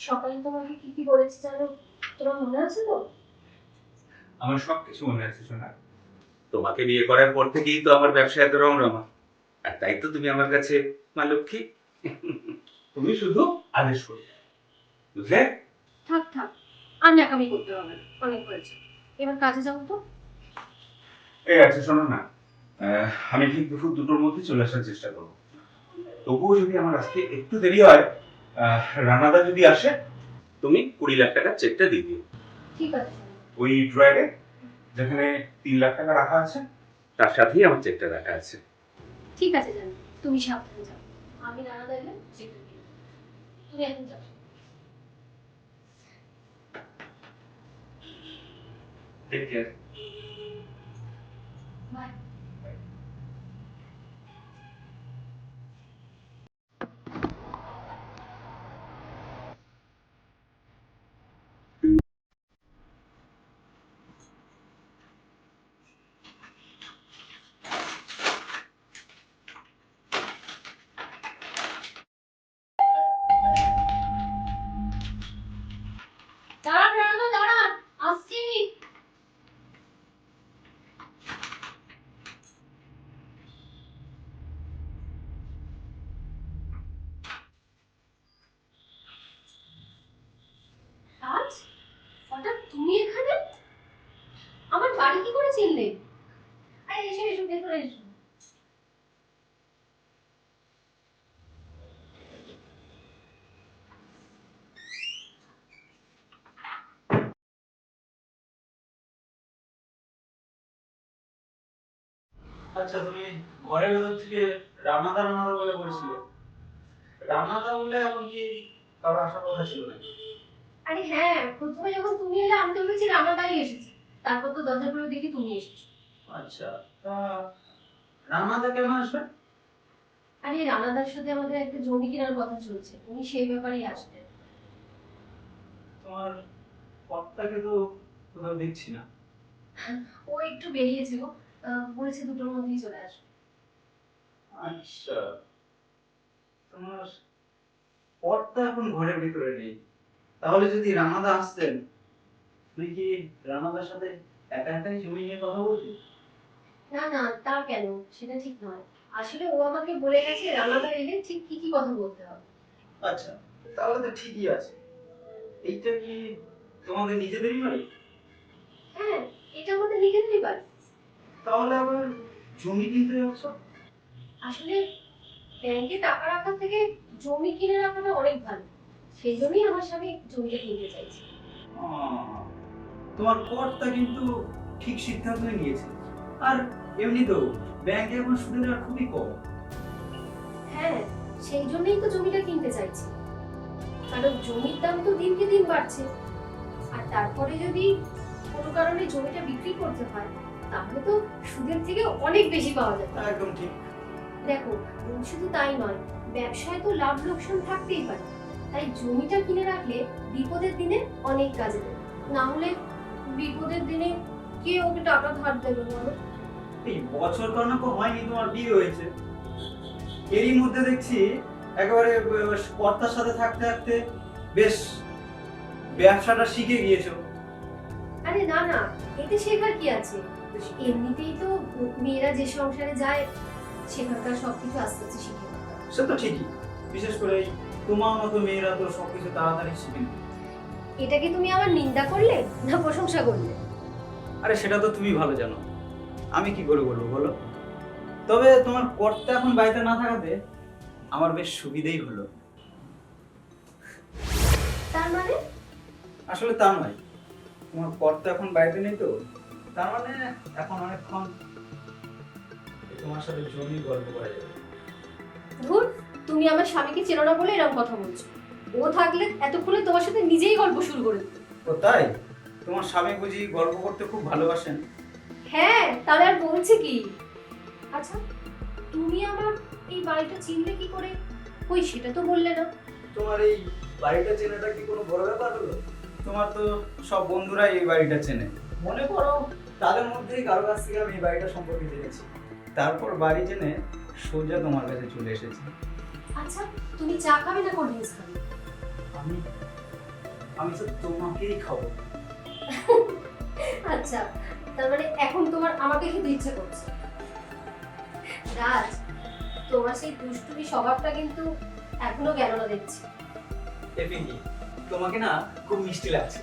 সকালে তোমাকে কি কি বলেছি জানো? তোমার মনে আছে তো? আমার সবকিছু মনে আছে সোনা। তোমাকে বিয়ে করার পর থেকেই তো আমার ব্যবসা এত রমরমা। আর তাই তো তুমি আমার কাছে মা লক্ষ্মী। তুমি শুধু আদেশ করবে, বুঝলে? থাক থাক, আর ন্যাকামি করতে হবে না, অনেক হয়েছে। এবার কাজে যাও তো। এই আছে শোনো না, আমি ঠিক দুপুর দুটোর মধ্যে চলে আসার চেষ্টা করবো। তবুও যদি আমার আসতে একটু দেরি হয়, রানাদা যদি আসে, তুমি 20 লাখ টাকার চেকটা দিয়ে দিও। ঠিক আছে। ওই ড্রয়ারে যেখানে 3 লাখ টাকা রাখা আছে, তার সাথেই আমার চেকটা রাখা আছে। ঠিক আছে জানি, তুমি সাবধানে যাও। আমি রানা দিলে চেকটা দিয়ে দেবো। তুমি এখন যাও। Take care. বাই। দাঁড়ান রানা, দাঁড়ান, আসছি। রাজ, হঠাৎ তুমি এখানে? আমার বাড়ি কি করে চিনলে? আরে এসো এসো, ভেতরে এসো। আচ্ছা, তুমি ঘরের ভেতর থেকে রান্নাদা রান্নাদা বলে বলেছিলে। রান্নাদা বলে এখন কি কারো আসার কথা ছিল নাকি? আরে হ্যাঁ, প্রথমে যখন তুমি এলে আমি তো ভেবেছি রানাদাই এসেছে। তারপর তো দরজা খুলে দেখি তুমি এসেছো। আচ্ছা, তা রান্নাদা কেন আসবে? আরে রানাদার সাথে আমাদের একটা জমি কেনার কথা চলছে, উনি সেই ব্যাপারেই আসবেন। তোমার কর্তাকে তো কোথাও দেখছি না। ও একটু বেরিয়েছিল, বলেছে দুটোর মধ্যেই চলে আসবে। আচ্ছা, তোমার কর্তা এখন ঘরের ভিতরে নেই। তাহলে যদি রান্নাদা আসতেন, তুই কি রান্নাদার সাথে একা একাই জমি নিয়ে কথা বলতি? না না, তা কেন? সেটা ঠিক নয়। আসলে ও আমাকে বলে গেছে রানাদা এলে ঠিক কি কি কথা বলতে হবে। আচ্ছা, তাহলে তো ঠিকই আছে। এইটা কি তোমাদের নিজেদেরই বাড়ি? হ্যাঁ, এটা আমাদের নিজেদেরই বাড়ি। তাহলে আবার জমি কিনতে যাচ্ছ? আসলে ব্যাংকে টাকা রাখার থেকে জমি কিনে রাখাটা অনেক ভালো। সেই জন্যই আমার স্বামী জমিটা কিনতে চাইছে। আহ, তোমার কর্তা কিন্তু ঠিক সিদ্ধান্তই নিয়েছে। আর এমনিতেও ব্যাংকে এখন সুদের হার খুবই কম। হ্যাঁ, সেই জন্যই তো জমিটা কিনতে চাইছি। কারণ জমির দাম তো দিনকে দিন বাড়ছে। আর তারপরে যদি কোনো কারণে জমিটা বিক্রি করতে হয়, তাহলে তো সুদের থেকে অনেক বেশি পাওয়া যাবে। একদম ঠিক। দেখো, শুধু তাই নয়, ব্যবসায় তো লাভ লোকসান থাকতেই পারে। তাই জমিটা কিনে রাখলে বিপদের দিনে অনেক কাজে দেবে। না হলে বিপদের দিনে কে ওকে টাকা ধার দেবে বলো? এই বছর খানেক হয়নি তোমার বিয়ে হয়েছে, এরই মধ্যে দেখছি একেবারে কর্তার সাথে থাকতে থাকতে বেশ ব্যবসাটা শিখে গিয়েছো। আরে না না, এতে শেখার কি আছে? এমনিতেই তো মেয়েরা যে সংসারে যায় সেখানকার সবকিছু আস্তে আস্তে শিখে নেয়। সে তো ঠিকই, বিশেষ করে এই তোমার মতো মেয়েরা তো সবকিছু তাড়াতাড়ি শিখে নেয়। এটা কি তুমি আমার নিন্দা করলে না প্রশংসা করলে? আরে সেটা তো তুমি ভালো জানো, আমি কি করে বলবো বলো। তবে তোমার কর্তা এখন বাড়িতে না থাকাতে আমার বেশ সুবিধেই হলো। তার মানে? আসলে তা নয়, তোমার কর্তা এখন বাড়িতে নেই তো, তার মানে এখন অনেকক্ষণ তোমার সাথে জমি গল্প করা যাবে। ধুর, তুমি আমার স্বামীকে চেনো না বলে এরকম কথা বলছো। ও থাকলে এতক্ষণে তোমার সাথে নিজেই গল্প শুরু করে দিত। ও তাই? তোমার স্বামী বুঝি গল্প করতে খুব ভালোবাসেন? হ্যাঁ, তাহলে আর বলছে কি? আচ্ছা, তুমি আমার এই বাড়িটা চিনলে কি করে? কই সেটা তো বললে না। তোমার এই বাড়িটা চেনাটা কি কোনো বড় ব্যাপার হলো? তোমার তো সব বন্ধুরাই এই বাড়িটা চেনে। মনে করো তাদের মধ্যেই কারো কাছ থেকে আমি এই বাড়িটা সম্পর্কে জেনেছি, তারপর বাড়ি জেনে সোজা তোমার কাছে চলে এসেছি। আচ্ছা, তুমি চা খাবে না কোল্ড ড্রিঙ্কস খাবে? আমি আমি তো তোমাকেই খাবো। আচ্ছা, তার মানে এখন তোমার আমাকে খেতে ইচ্ছে করছে। রাজ, তোমার সেই দুষ্টুমি স্বভাবটা কিন্তু এখনো গেল না দেখছি। এমনি তোমাকে না খুব মিষ্টি লাগছে।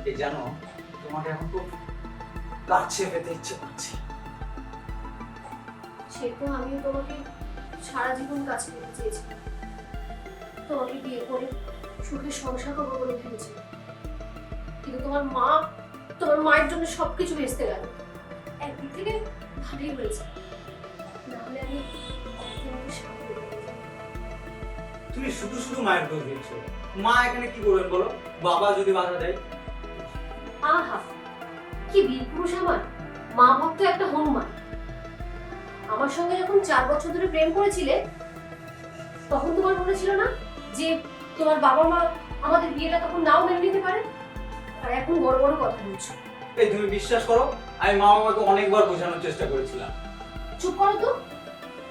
এই জানো, তোমাকে এখন খুব কাছে পেতে ইচ্ছে করছে। সে তো আমিও তোমাকে সারা জীবন কাছে পেতে চেয়েছিলাম, তোমাকে বিয়ে করে সুখে সংসার করবো বলে ভেবেছিলাম। কিন্তু তোমার মায়ের জন্য সবকিছু ভেস্তে গেল। একদিক থেকে ভালোই হয়েছে, নাহলে আমি তোমাকে সামনে পেতাম না। তুমি শুধু শুধু মায়ের দোষ দিচ্ছ। মা এখানে কি করবেন বলো? বাবা যদি বাধা দেয়? আহা, কি বীর পুরুষ আমার মা ভক্ত একটা হনুমান। আমার সঙ্গে যখন 4 বছর ধরে প্রেম করেছিলে, তখন তোমার মনে ছিল না যে তোমার বাবা মা আমাদের বিয়েটা তখন নাও মেনে নিতে পারে? আর এখন বড় বড় কথা বলছো। এই তুমি বিশ্বাস করো, আমি মা বাবাকে অনেকবার বোঝানোর চেষ্টা করেছিলাম। চুপ করো তো।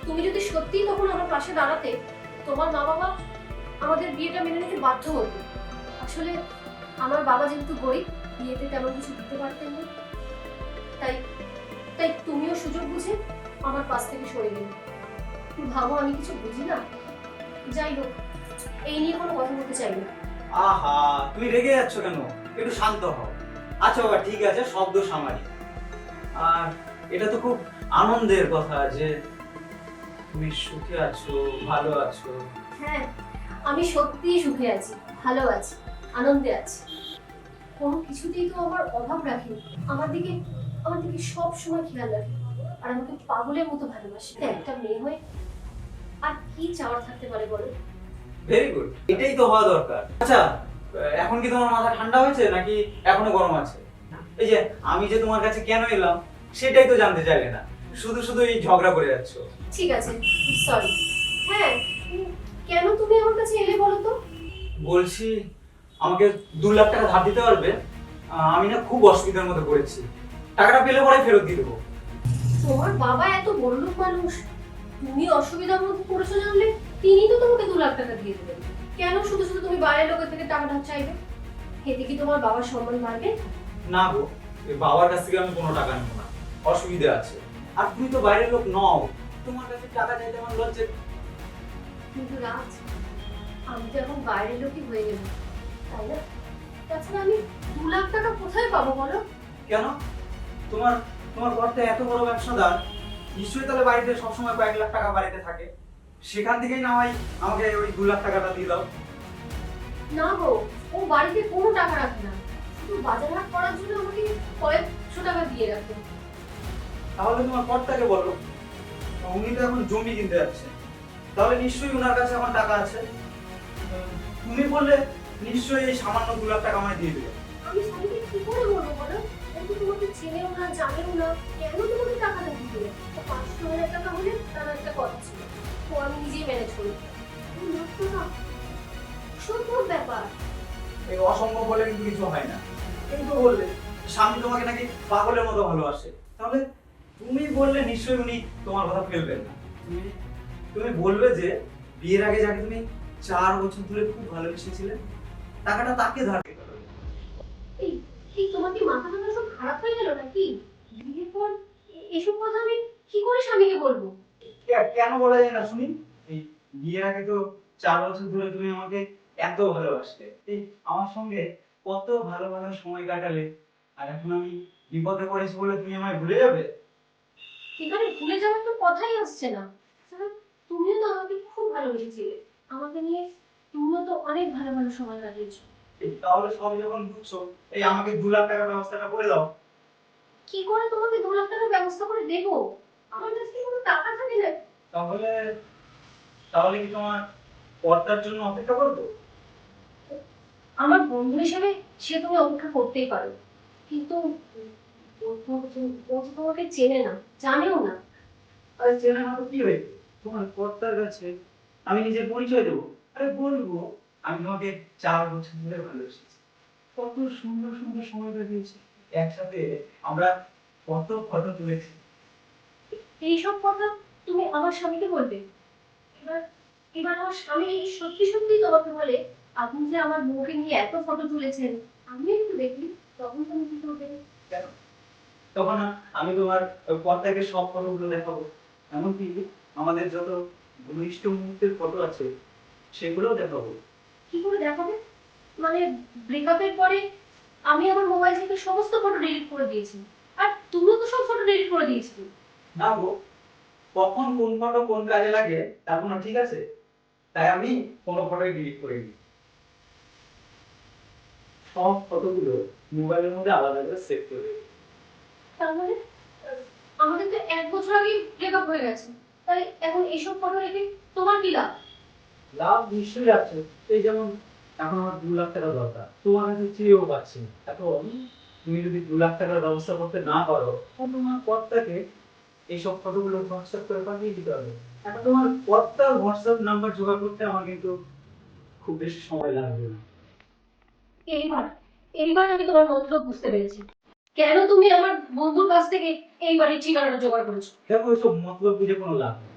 তুমি যদি সত্যিই তখন আমার পাশে দাঁড়াতে, তোমার মা বাবা আমাদের বিয়েটা মেনে নিতে বাধ্য হতো। আসলে আমার বাবা যেহেতু গরিব, বিয়েতে তেমন কিছু দিতে পারতেন না, তাই তাই তুমিও সুযোগ বুঝে আমার পাশ থেকে সরে গেলে। ভাবো আমি কিছু বুঝি না? যাই হোক, এই নিয়ে কোনো কথা বলতে চাই না। আহা, তুমি রেগে যাচ্ছ কেন? একটু শান্ত হও। আচ্ছা বাবা, ঠিক আছে, সব দোষ আমারই। আর এটা তো খুব আনন্দের কথা যে তুমি সুখে আছো, ভালো আছো। হ্যাঁ, আমি সত্যিই সুখে আছি, ভালো আছি, আনন্দে আছি। কোনো কিছুতেই তো আমার অভাব রাখেনি। আমার দিকে সব সময় খেয়াল রাখে, আর আমাকে পাগলের মতো ভালোবাসে। একটা মেয়ে হয়ে আর কি চাওয়ার থাকতে পারে বলো? ভেরি গুড, এটাই তো হওয়া দরকার। আচ্ছা, এখন কি তোমার মাথা ঠান্ডা হয়েছে নাকি এখনো গরম আছে? এই যে আমি যে তোমার কাছে কেন এলাম সেটাই তো জানতে চাইলে না, শুধু শুধু এই ঝগড়া করে যাচ্ছ। ঠিক আছে, সরি। হ্যাঁ, কেন তুমি আমার কাছে এলে বলো তো? বলছি, আমাকে 2 লাখ টাকা ধার দিতে পারবে? আমি না খুব অসুবিধার মধ্যে পড়েছি। টাকাটা পেলে পরে ফেরত দিয়ে দেবো। তোমার বাবা এত বড়লোক মানুষ, তুমি অসুবিধার মধ্যে পড়েছো জানলে তিনি তো তোমাকে 2 লাখ টাকা দিয়ে দেবেন। কেন শুধু শুধু তুমি বাইরের লোকের থেকে টাকা ধার চাইবে? এতে কি তোমার বাবার সম্মান বাড়বে? না গো, এই বাবার কাছ থেকে আমি কোনো টাকা নেবো না, অসুবিধা আছে। আর তুমি তো বাইরের লোক নও, তোমার কাছে টাকা চাইতে আমার লজ্জা। কিন্তু রাজ, আমি তো এখন বাইরের লোকই হয়ে গেলাম, তাই না? তাছাড়া আমি 2 লাখ টাকা কোথায় পাবো বলো? কেন? তোমার তোমার কর্তা এত বড় ব্যবসাদার, নিশ্চয়ই তাহলে বাড়িতে সবসময় কয়েক লাখ টাকা বাড়িতে থাকে। সেখান থেকেই না হয় আমাকে ওই 2 লাখ টাকাটা দিয়ে দাও। না গো, ও বাড়িতে কোনো টাকা রাখে না, শুধু বাজার হাট করার জন্য আমাকে কয়েকশো টাকা দিয়ে রাখে। তাহলে তোমার কর্তাকে বলো, উনি তো এখন জমি কিনতে যাচ্ছে, তাহলে নিশ্চয়ই ওনার কাছে আমার টাকা আছে। তুমি বললে নিশ্চয়ই এই সামান্য 2 লাখ টাকা আমায় দিয়ে দেবে। আমি স্বামীকে কি করে বলবো বলো? ও তো তোমাকে চেনেও না, জানেও না, কেন তোমাকে টাকাটা দিতে? 500,000 টাকা হলে তার একটা কথা ছিল, তো আমি নিজেই ম্যানেজ করি। 2 লাখ টাকা অসম্ভব ব্যাপার। এই অসম্ভব বলে কিন্তু কিছু হয় না। তুমি তো বললে স্বামী তোমাকে নাকি পাগলের মতো ভালোবাসে, তাহলে তুমি বললে নিশ্চয়ই উনি তোমার কথা ফেলবেন না। তুমি তুমি বলবে যে বিয়ের আগে যাকে তুমি 4 বছর ধরে খুব ভালোবেসেছিলে, টাকাটা তাকে ধার দিতে হবে। এই এই তোমার কি মাথা টাথা সব খারাপ হয়ে গেল নাকি? বিয়ের পর এসব কথা আমি কি করে স্বামীকে বলবো? কেন বলা যায় না শুনি? এই বিয়ের আগে তো 4 বছর ধরে তুমি আমাকে এত ভালোবাসতে, এই আমার সঙ্গে কত ভালো ভালো সময় কাটালে, আর এখন আমি বিপদে পড়েছি বলে তুমি আমায় ভুলে যাবে? এখানে ভুলে যাওয়ার তো কথাই আসছে না। স্যার, তুমিও তো আমাকে খুব ভালোবেসেছিলে, আমাকে নিয়ে তুমিও তো অনেক ভালো ভালো সময় কাটিয়েছো। তাহলে সব যখন বুঝছো, এই আমাকে 2 লাখ টাকার ব্যবস্থাটা করে দাও। কি করে তোমাকে 2 লাখ টাকার ব্যবস্থা করে দেবো? আমার কাছে কি কোনো টাকা থাকে না? তাহলে তাহলে কি তোমার কর্তার জন্য অপেক্ষা করবো? আমার বন্ধু হিসেবে সে তুমি অপেক্ষা করতেই পারো, কিন্তু ও তো তোমাকে চেনে না, জানেও না। আরে চেনা না তো কি হয়েছে? তোমার কর্তার কাছে আমি নিজের পরিচয় দেবো? আরে বলবো আমি তোমাকে 4 বছর ধরে ভালোবেসেছি, কত সুন্দর সুন্দর সময় কাটিয়েছি একসাথে, আমরা কত ফটো তুলেছি। এইসব কথা তুমি আমার স্বামীকে বলবে? এবার এবার আমার স্বামী সত্যি সত্যি তোমাকে বলে আপনি যে আমার বউকে নিয়ে এত ফটো তুলেছেন, আমি একটু দেখি, তখন তুমি কি করবে? কেন? তখন আমি তোমার পর্দাকে সব ফটোগুলো দেখাবো, এমনকি আমাদের যত ঘনিষ্ঠ মুহূর্তের ফটো আছে সেগুলোও দেখাবো। কি করে দেখাবে? মানে ব্রেকআপের পরে আমি আমার মোবাইল থেকে সমস্ত ফটো ডিলিট করে দিয়েছি, আর তুমিও তো সব ফটো ডিলিট করে দিয়েছিলে। না গো, কখন কোন ফটো কোন কাজে লাগে তা কোনো ঠিক আছে? তাই আমি কোনো ফটোই ডিলিট করিনি, সব ফটোগুলো মোবাইলের মধ্যে আলাদা করে সেভ করে রেখেছি। তার মানে আমাদের তো 1 বছর আগেই ব্রেকআপ হয়ে গেছে, তাই এখন এইসব ফটো রেখে তোমার কি লাভ? লাভ নিশ্চয়ই আছে। এই যেমন এখন আমার 2 লাখ টাকা দরকার, তোমার কাছে চেয়েও পাচ্ছি না। এখন তুমি যদি 2 লাখ টাকার ব্যবস্থা করতে না পারো, তাহলে তোমার কর্তাকে এইসব ফটোগুলো হোয়াটসঅ্যাপ করে পাঠিয়ে দিতে হবে। এখন তোমার কর্তার হোয়াটসঅ্যাপ নাম্বার জোগাড় করতে আমার কিন্তু খুব বেশি সময় লাগবে না। এইবার এইবার আমি তোমার মতলব বুঝতে পেরেছি, কেন তুমি আমার বন্ধুর কাছ থেকে এই বাড়ির ঠিকানাটা জোগাড় করেছো। দেখো, ওইসব মতলব বুঝে কোনো লাভ নেই।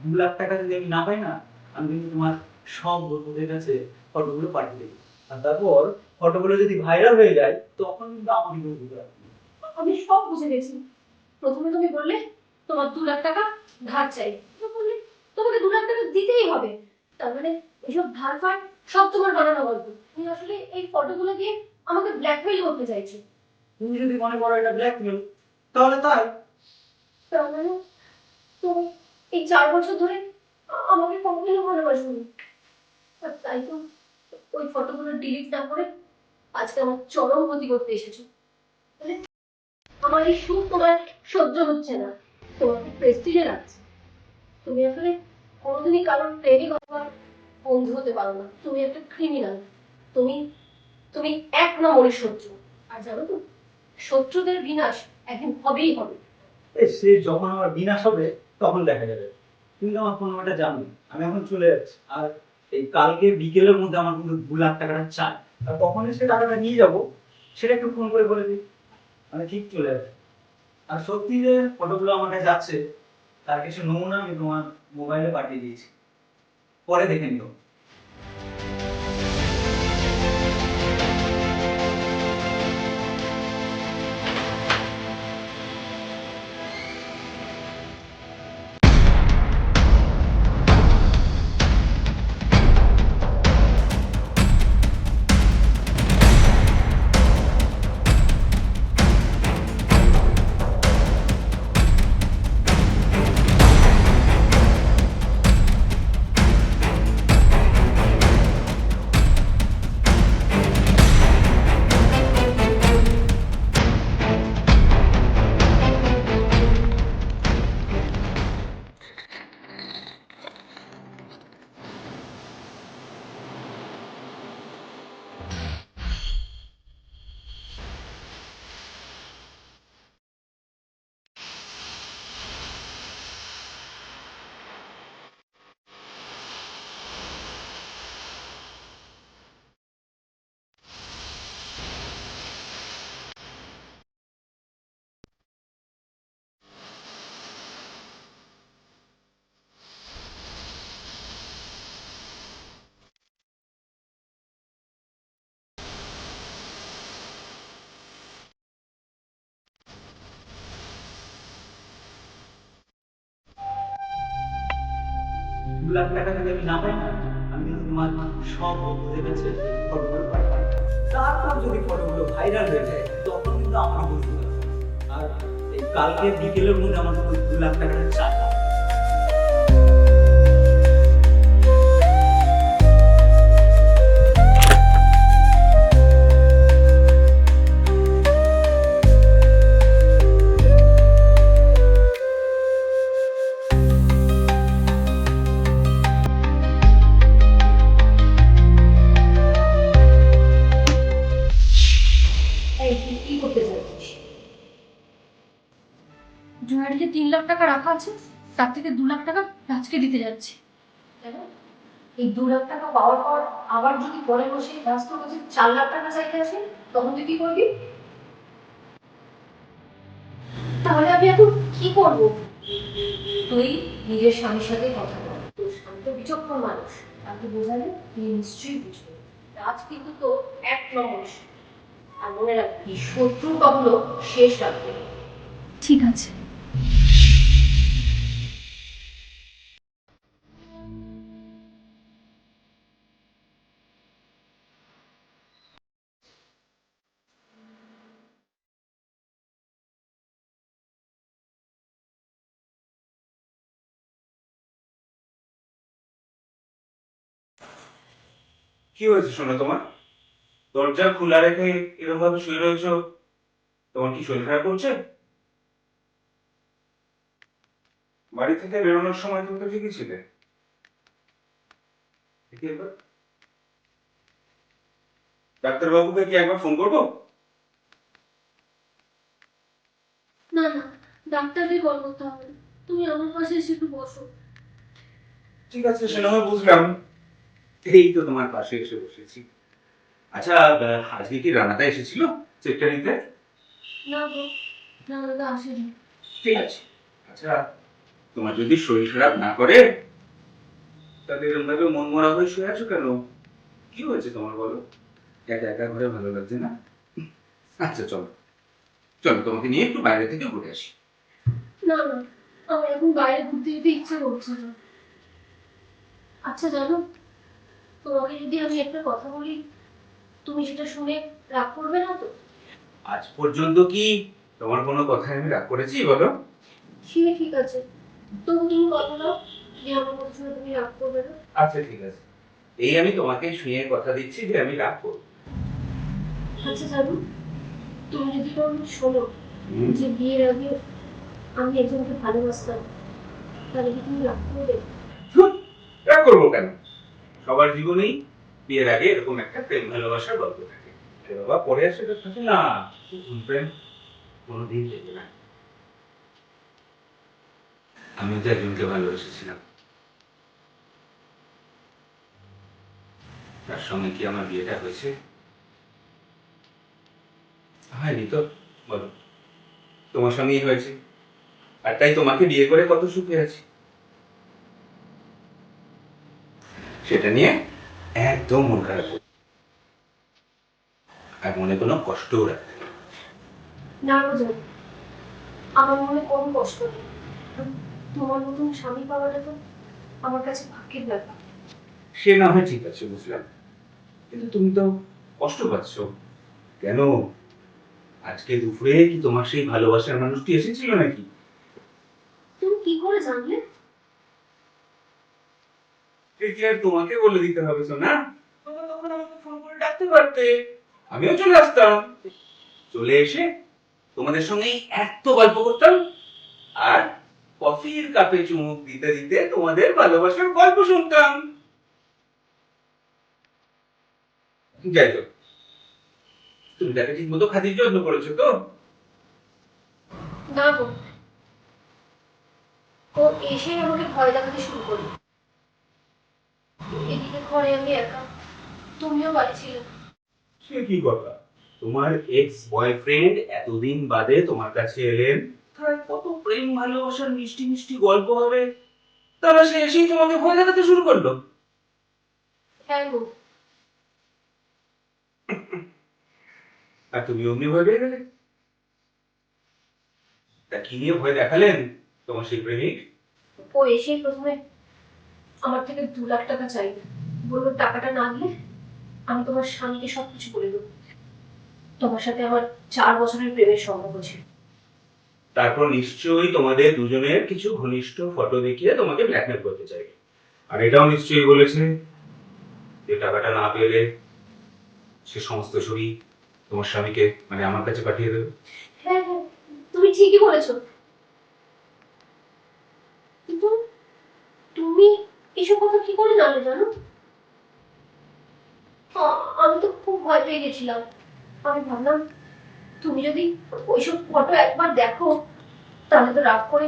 2 লাখ টাকা যদি আমি না পাই না, আমি কিন্তু তোমার সব বন্ধুদের কাছে ফটোগুলো পাঠিয়ে দেবো। আর তারপর ফটোগুলো যদি ভাইরাল হয়ে যায়, তখন কিন্তু আমাকে কিন্তু দিতে হবে। আমি সব বুঝে গেছি। প্রথমে তুমি বললে তোমার 2 লাখ টাকা ধার চাই, তো বললে তোমাকে 2 লাখ টাকা দিতেই হবে। তার মানে এসব ধার ফার সব তোমার বানানো গল্প। তুমি আসলে এই ফটোগুলো দিয়ে আমাকে ব্ল্যাকমেইল করতে চাইছো। তুমি যদি মনে করো এটা ব্ল্যাকমেল, তাহলে তাই। তার মানে তুমি এই 4 বছর ধরে আমাকে কখনো ভালোবাসোনি, আর তাই তো ওই ফটোগুলো ডিলিট না করে আজকে আমার চরম ক্ষতি করতে এসেছো। তাহলে আমার এই সুখ তোমার সহ্য হচ্ছে না, তোমার খুব প্রেস্টিজে লাগছে। তুমি আসলে কোনোদিনই কারোর প্রেমিক অথবা বন্ধু হতে পারো না, তুমি একটা ক্রিমিনাল। তুমি তুমি 1 নম্বরের শত্রু। আর জানো তো, শত্রুদের বিনাশ একদিন হবেই হবে। সে যখন আমার বিনাশ হবে তখন দেখা যাবে। তুমি তো আমার ফোন নাম্বারটা জানো, আমি এখন চলে যাচ্ছি। আর এই কালকে বিকেলের মধ্যে আমার কিন্তু 2 লাখ টাকাটা চাই। আর কখন সে টাকাটা নিয়ে যাব সেটা একটু ফোন করে বলে দিই, আমি ঠিক চলে যাচ্ছি। আর সত্যি যে ফটোগুলো আমার কাছে যাচ্ছে তার কিছু নমুনা আমি তোমার মোবাইলে পাঠিয়ে দিয়েছি, পরে দেখে নিও। দু লাখ টাকা যদি আমি না পাই না, আমি কিন্তু তোমার সব বন্ধুদের কাছে ফটোগুলো পাঠাই। তারপর যদি ফটোগুলো ভাইরাল হয়ে যায় তখন কিন্তু আমার বুঝতে হবে। আর এই কালকে বিকেলের মধ্যে আমার কিন্তু 2 লাখ টাকাটা চাই। এই তুই কি করতে চাইছিস? জুয়ারি যে 3 লাখ টাকা রাখা আছে, তার থেকে 2 লাখ টাকা রাজকে দিতে যাচ্ছি। কেন? এই 2 লাখ টাকা পাওয়ার পর আবার যদি পরে বসে রাজ তোর কাছে 4 লাখ টাকা চাইতে আসে, তখন তুই কি করবি? তাহলে আমি এখন কি করব? তুই নিজের স্বামীর সাথে কথা বল, তোর স্বামী তো বিচক্ষণ মানুষ, তাকে বোঝালে তুই নিশ্চয়ই বুঝবে। রাজ কিন্তু তো এক নম্বর, আর মনে রাখবি শত্রু কখনো শেষ রাখবে না। ঠিক আছে। কি হয়েছে শোনো তোমার? দরজা খোলা রেখে এরকম ভাবে শুয়ে রয়েছো, তোমার কি শরীর খারাপ করছে? বাড়ি থেকে বেরোনোর সময় তুমি তো ঠিকই ছিলে। দেখি একবার। ডাক্তারবাবুকে কি একবার ফোন করবো? না না, ডাক্তারকে কল করতে হবে না। তুমি আমার পাশে এসে একটু বসো। ঠিক আছে, সে না হয় বুঝলাম। এই তো তোমার পাশে এসে বসেছি। আচ্ছা, আজকে কি রানাদা এসেছিল চেকটা নিতে? না গো, না দাদা আসেনি। ঠিক আছে। আচ্ছা, তোমার যদি শরীর খারাপ না করে তাহলে এরকম ভাবে মন মরা হয়ে শুয়ে আছো কেন? কি হয়েছে তোমার বলো? একা একা ঘরে ভালো লাগছে না? আচ্ছা চলো, চলো তোমাকে নিয়ে একটু বাইরে থেকে ঘুরে আসি। না না, আমার এখন বাইরে ঘুরতে যেতে ইচ্ছে করছে না। আচ্ছা জানো, তোমাকে যদি আমি একটা কথা বলি, তুমি সেটা শুনে রাগ করবে না তো? আজ পর্যন্ত কি তোমার কোনো কথায় আমি রাগ করেছি বলো? সে ঠিক আছে, তবু তুমি কথা দাও যে আমার কথা শুনে তুমি রাগ করবে না। আচ্ছা ঠিক আছে, এই আমি তোমাকে শুয়ে কথা দিচ্ছি যে আমি রাগ করবো। আচ্ছা জানো, তুমি যদি কোন শোনো যে বিয়ের আগে আমি একজনকে ভালোবাসতাম, তাহলে কি তুমি রাগ করবে? ধুর, রাগ করবো কেন? সবার জীবনেই বিয়ের আগে এরকম একটা প্রেম ভালোবাসার গল্প থাকে। আরে বাবা, পরে আর সেটা থাকে না। ভুল প্রেম কোনোদিন থেকে না। আমি তো একজনকে ভালোবেসেছিলাম, তার সঙ্গে কি আমার বিয়েটা হয়েছে? হয়নি তো। বলো, তোমার সঙ্গেই হয়েছে, আর তাই তোমাকে বিয়ে করে কত সুখে আছি। সেটা নিয়ে একদম মন খারাপ করো না। আর মনে কোনো কষ্টও রাখবে না। না গো জানো, আমার মনে কোনো কষ্ট নেই। তোমার মতন স্বামী পাওয়াটা তো আমার কাছে ভাগ্যের ব্যাপার। সে না হয় ঠিক আছে, বুঝলাম, কিন্তু তুমি তো কষ্ট পাচ্ছ কেন? আজকে দুপুরে কি তোমার সেই ভালোবাসার মানুষটি এসেছিল নাকি? তুমি কি করে জানলে? কি আর তোমাকে বলে দিতে হবে তো না? তোমরা তখন আমাকে ফোন করে ডাকতে পারতে, আমিও চলে আসতাম। চলে এসে তোমাদের সঙ্গে এত গল্প করতাম, আর কফির কাপে চুমুক দিতে দিতে তোমাদের ভালোবাসার গল্প শুনতাম। যাই হোক, তুমি তাকে ঠিক মতো খাতির যত্ন করেছো তো? না গো, ও এসে আমাকে ভয় দেখাতে শুরু করলো। এদিকে ঘরে আমি একা, তুমিও বাড়ি ছিলে না। সে কি কথা? তোমার এক্স বয়ফ্রেন্ড এতদিন বাদে তোমার কাছে এলেন, তার কত প্রেম ভালোবাসার মিষ্টি মিষ্টি গল্প হবে, তারা সে এসেই তোমাকে ভয় দেখাতে শুরু করলো। হ্যাঁ গো। আর তুমি অমনি ভয় পেয়ে গেলে? তা কি নিয়ে ভয় দেখালেন তোমার সেই প্রেমিক? ও এসেই প্রথমে আমার থেকে 2 লাখ টাকা চাইবে, বললো টাকাটা না দিলে আমি তোমার স্বামীকে সবকিছু বলে দেবো। তোমার সাথে আমার 4 বছরের প্রেমের সম্পর্ক ছিল। তারপর নিশ্চয়ই তোমাদের দুজনের কিছু ঘনিষ্ঠ ফটো দেখিয়ে তোমাকে ব্ল্যাকমেল করতে চাইবে। আর এটাও নিশ্চয়ই বলেছে যে টাকাটা না পেলে সে সমস্ত ছবি তোমার স্বামীকে, মানে আমার কাছে পাঠিয়ে দেবে। হ্যাঁ হ্যাঁ, তুমি ঠিকই বলেছো। কিন্তু তুমি এসব কথা কি করে জানো জানো? আমি তো খুব ভয় পেয়ে গেছিলাম। আমি ভাবলাম তুমি যদি ওইসব ফটো একবার দেখো, তাহলে তো রাগ করে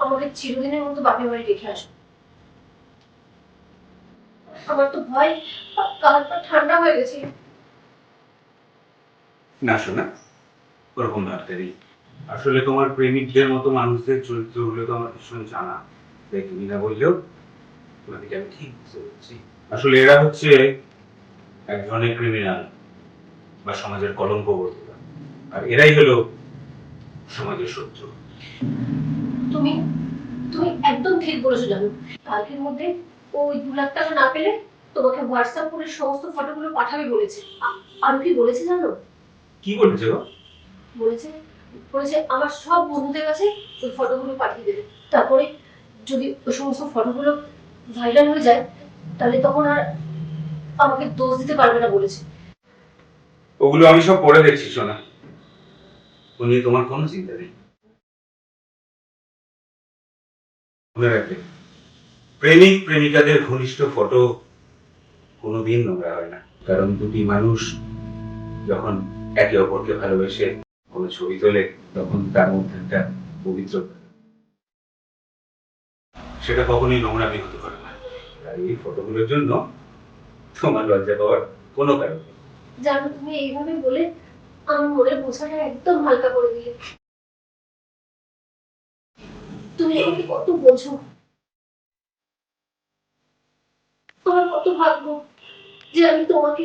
আমাকে চিরদিনের মতো বাপের বাড়ি রেখে আসো। আমার তো ভয় কাল পা ঠান্ডা হয়ে গেছে। না শোনা, ওরকম ভাবতে নেই। আসলে তোমার প্রেমিকদের মতো মানুষদের চরিত্রগুলো তো আমার ভীষণ জানা, তাই তুমি না বললেও তোমাদেরকে আমি ঠিক বুঝতে পারছি। আসলে এরা হচ্ছে এক ধরনের ক্রিমিনাল বা সমাজের কলঙ্ক বলতে পারে। আর এরাই হলো সমাজের শত্রু। তুমি তুমি একদম ঠিক বলেছো জানো। কালকের মধ্যে ওই 2 লাখ টাকা না পেলে তোমাকে হোয়াটসঅ্যাপ করে সমস্ত ফটোগুলো পাঠাবে বলেছে। আর কি বলেছে জানো? কি করেছে গো? বলেছে বলেছে আমার সব বন্ধুদের কাছে ওই ফটোগুলো পাঠিয়ে দেবে। তারপরে যদি ওই সমস্ত ফটোগুলো ভাইরাল হয়ে যায় তাহলে তখন আর আমাকে দোষ দিতে পারবে না বলেছে। ওগুলো আমি সব পড়ে দেখছি সোনা, ও নিয়ে তোমার কোনো চিন্তা নেই। মনে রাখবে, প্রেমিক প্রেমিকাদের ঘনিষ্ঠ ফটো কোনোদিন নোংরা হয় না। কারণ দুটি মানুষ যখন একে অপরকে ভালোবেসে কোনো ছবি তোলে তখন তার মধ্যে একটা পবিত্রতা, সেটা কখনোই নোংরামি হতে পারে না। আর এই ফটোগুলোর জন্য তোমার লজ্জা পাওয়ার কোনো কারণ নেই। জানো তুমি এইভাবে বলে আমার মনের বোঝাটা একদম হালকা করে দিলে। তুমি আমাকে কত বোঝো, আমার কত ভাগ্য যে আমি তোমাকে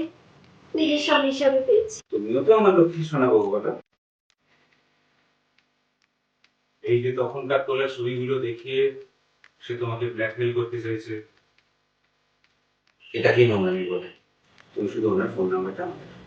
নিজের স্বামী হিসাবে পেয়েছি। তুমিও তো আমার লক্ষ্মী শোনাবো বলো। এই যে তখনকার তোলা ছবিগুলো দেখিয়ে সে তোমাকে ব্ল্যাকমেল করতে চাইছে, এটা কি নোংরামি বলে? তুমি শুধু ওনার ফোন নাম্বারটা আমাকে দাও।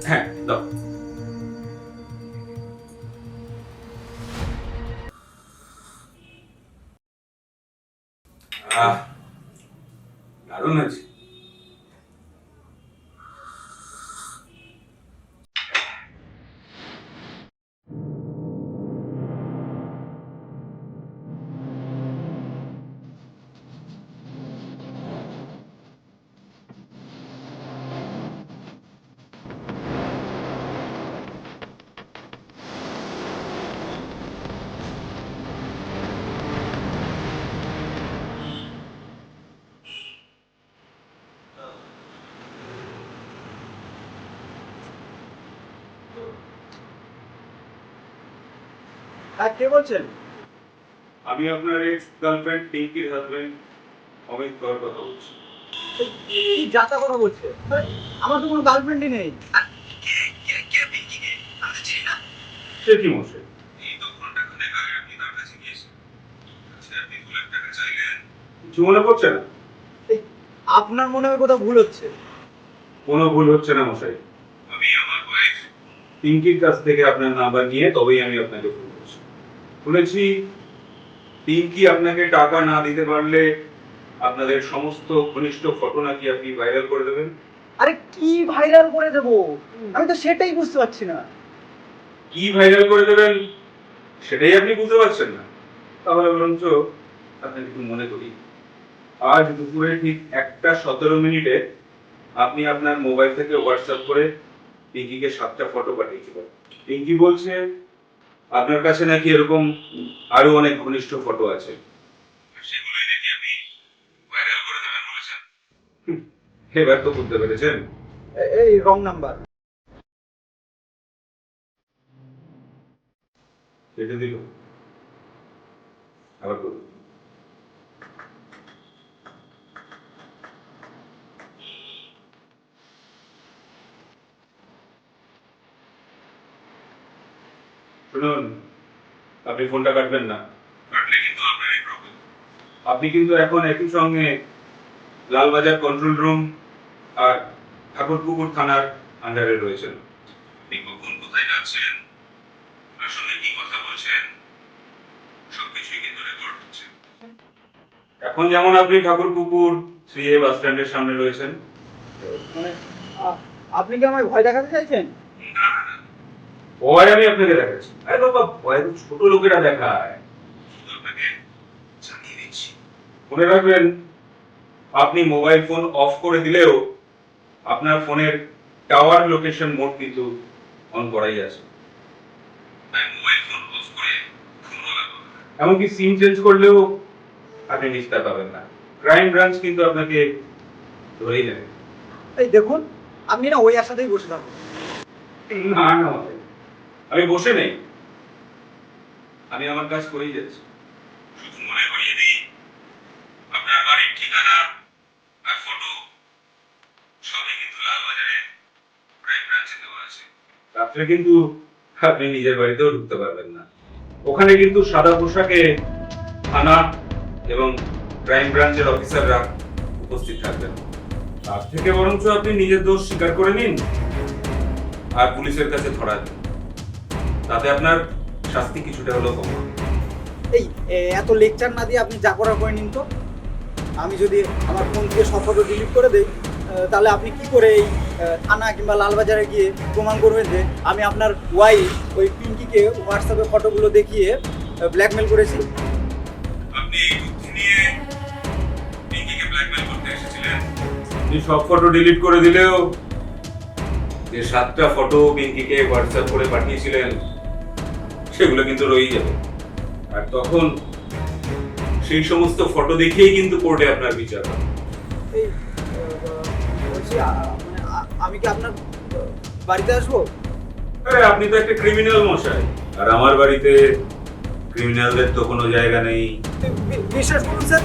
হ্যাঁ দাও। দারুণ আছে। আর কে বলছেন? আমি আপনার এক্স গার্লফ্রেন্ড পিঙ্কির হাজবেন্ড অমিত কর কথা বলছি। কি যাতা কথা বলছে? আমার তো কোনো গার্লফ্রেন্ডই নেই। সে কি মশাই, এই তো ঘন্টাখানেক আগে আপনি তার কাছে গিয়েছেন, আজকে আপনি 2 লাখ টাকা চাইলেন, কিছু মনে পড়ছে না? আপনার মনে হয় কোথাও ভুল হচ্ছে। কোনো ভুল হচ্ছে না মশাই। আমি আমার ওয়াইফ পিঙ্কির কাছ থেকে আপনার নাম্বার নিয়ে তবেই আমি আপনাকে ফোন করেছি। শুনেছি পিঙ্কি আপনাকে টাকা না দিতে পারলে আপনাদের সমস্ত ঘনিষ্ঠ ফটো নাকি আপনি ভাইরাল করে দেবেন। আরে কি ভাইরাল করে দেবো, আমি তো সেটাই বুঝতে পারছি না। কি ভাইরাল করে দেবেন সেটাই আপনি বুঝতে পারছেন না? তাহলে বরঞ্চ আপনাকে একটু মনে করি, আজ দুপুরে ঠিক 1:17 আপনি আপনার মোবাইল থেকে হোয়াটসঅ্যাপ করে পিঙ্কিকে 7টা ফটো পাঠিয়েছিলেন। পিঙ্কি বলছে আপনার কাছে নাকি এরকম আরো অনেক ঘনিষ্ঠ ফটো আছে, সেগুলোই নাকি আপনি ভাইরাল করে দেবেন বলেছেন। এবার তো বুঝতে পেরেছেন। এই রং নাম্বার। কেটে দিল, আবার করুন। শুনুন, আপনি ফোনটা কাটবেন না, কাটলে কিন্তু আপনারই প্রবলেম। আপনি কিন্তু এখন একই সঙ্গে লালবাজার কন্ট্রোল রুম আর ঠাকুরপুকুর থানার আন্ডারে রয়েছেন। আপনি কখন কোথায় যাচ্ছেন, আসলে কি কথা বলছেন, সবকিছুই কিন্তু রেকর্ড হচ্ছে। এখন যেমন আপনি ঠাকুরপুকুর 3A বাস স্ট্যান্ডের সামনে রয়েছেন। মানে আপনি কি আমায় ভয় দেখাতে চাইছেন? না না, ভয় আমি আপনাকে দেখাচ্ছি। আরে বাবা, ভয় তো ছোট লোকেরা দেখায়। শুধু আপনাকে জানিয়ে দিচ্ছি, মনে রাখবেন আপনি মোবাইল ফোন অফ করে দিলেও আপনার ফোনের টাওয়ার লোকেশন মোড কিন্তু অন করাই আছে। তাই মোবাইল ফোন অফ করে ফোন লাগাবেন না। এমনকি সিম চেঞ্জ করলেও আপনি নিস্তার পাবেন না। ক্রাইম ব্রাঞ্চ কিন্তু আপনাকে ধরেই নেবে। এই দেখুন, আপনি না ওই আশাতেই বসে থাকুন। না না মশাই, আমি বসে নেই, আমি আমার কাজ করেই যাচ্ছি। শুধু মনে করিয়ে দিই, আপনার বাড়ির ঠিকানা আর ফটো সবই কিন্তু লালবাজারে ক্রাইম ব্রাঞ্চে দেওয়া আছে। রাত্রে কিন্তু আপনি নিজের বাড়িতেও ঢুকতে পারবেন না। ওখানে কিন্তু সাদা পোশাকে থানা এবং ক্রাইম ব্রাঞ্চের অফিসাররা উপস্থিত থাকবেন। তার থেকে বরঞ্চ আপনি নিজের দোষ স্বীকার করে নিন আর পুলিশের কাছে ধরা দিন, তাতে আপনার শাস্তি কিছুটা হলেও কম হবে। এই এত লেকচার না দিয়ে আপনি যা করার করে নিন তো। আমি যদি আমার ফোন থেকে সব ফটো ডিলিট করে দেই, তাহলে আপনি কি করে এই থানা কিংবা লালবাজারে গিয়ে প্রমাণ করবেন যে আমি আপনার ওয়াইফ ওই পিঙ্কিকে হোয়াটসঅ্যাপে ফটোগুলো দেখিয়ে ব্ল্যাকমেল করেছি? আপনি এই বুদ্ধি নিয়ে পিঙ্কিকে ব্ল্যাকমেল করতে এসেছিলেন। আপনি সব ফটো ডিলিট করে দিলেও যে 7টা ফটো পিঙ্কিকে হোয়াটসঅ্যাপ করে পাঠিয়েছিলেন সেগুলো কিন্তু রয়েই যাবে। আর তখন সেই সমস্ত ফটো দেখিয়েই কিন্তু কোর্টে আপনার বিচার হবে। এই বলছি মানে আমি কি আপনার বাড়িতে আসবো? আরে আপনি তো একটা ক্রিমিনাল মশাই, আর আমার বাড়িতে ক্রিমিনালদের তো কোনো জায়গা নেই। বিশ্বাস করুন স্যার,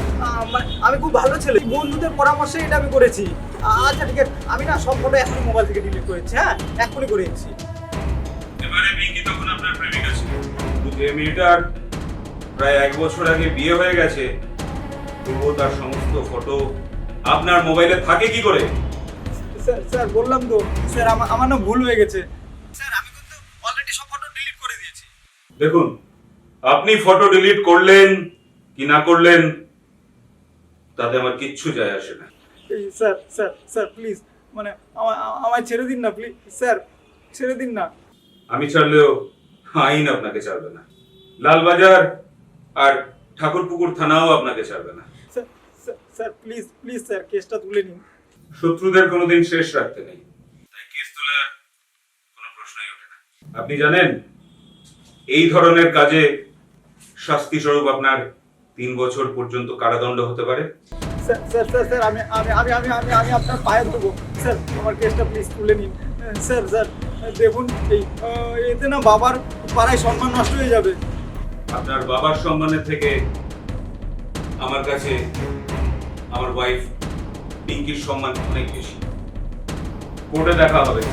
আমি খুব ভালো ছেলে, বন্ধুদের পরামর্শে এটা আমি করেছি। আচ্ছা ঠিক আছে, আমি না সব ফটো এখনই মোবাইল থেকে ডিলিট করেছি। হ্যাঁ, এখনই করেছি। এবারে পিঙ্কি তখন আপনার প্রেমিকা ছিল, কিন্তু যে মেয়েটার প্রায় 1 বছর আগে বিয়ে হয়ে গেছে, তবুও তার সমস্ত ফটো আপনার মোবাইলে থাকে কি করে? স্যার স্যার বললাম তো স্যার, আমার না ভুল হয়ে গেছে স্যার, আমি কিন্তু অলরেডি সব ফটো ডিলিট করে দিয়েছি। দেখুন, আপনি ফটো ডিলিট করলেন কি না করলেন তাতে আমার কিচ্ছু যায় আসে না। এই স্যার স্যার স্যার প্লিজ, মানে আমায় ছেড়ে দিন না প্লিজ স্যার, ছেড়ে দিন না। আমি ছাড়লেও আইন আপনাকে ছাড়বে না, লালবাজার আর ঠাকুরপুকুর থানাও আপনাকে ছাড়বে না। Sir sir sir please please sir, কেসটা তুলে নিন। শত্রুদের কোনোদিন শেষ রাখতে নেই, তাই কেস তোলার কোনো প্রশ্নই ওঠে না। আপনি জানেন এই ধরনের কাজে শাস্তি স্বরূপ আপনার 3 বছর পর্যন্ত কারাদণ্ড হতে পারে। স্যার স্যার স্যার স্যার আমি আমি আমি আমি আমি আমি আপনার পায়ে দেবো স্যার, আমার কেসটা প্লিজ তুলে নিন স্যার। স্যার দেখুন, এই এতে না বাবার পাড়ায় সম্মান নষ্ট হয়ে যাবে। আপনার বাবার সম্মানের থেকে আমার কাছে আমার ওয়াইফ পিঙ্কির সম্মান অনেক বেশি। কোর্টে দেখা হবে।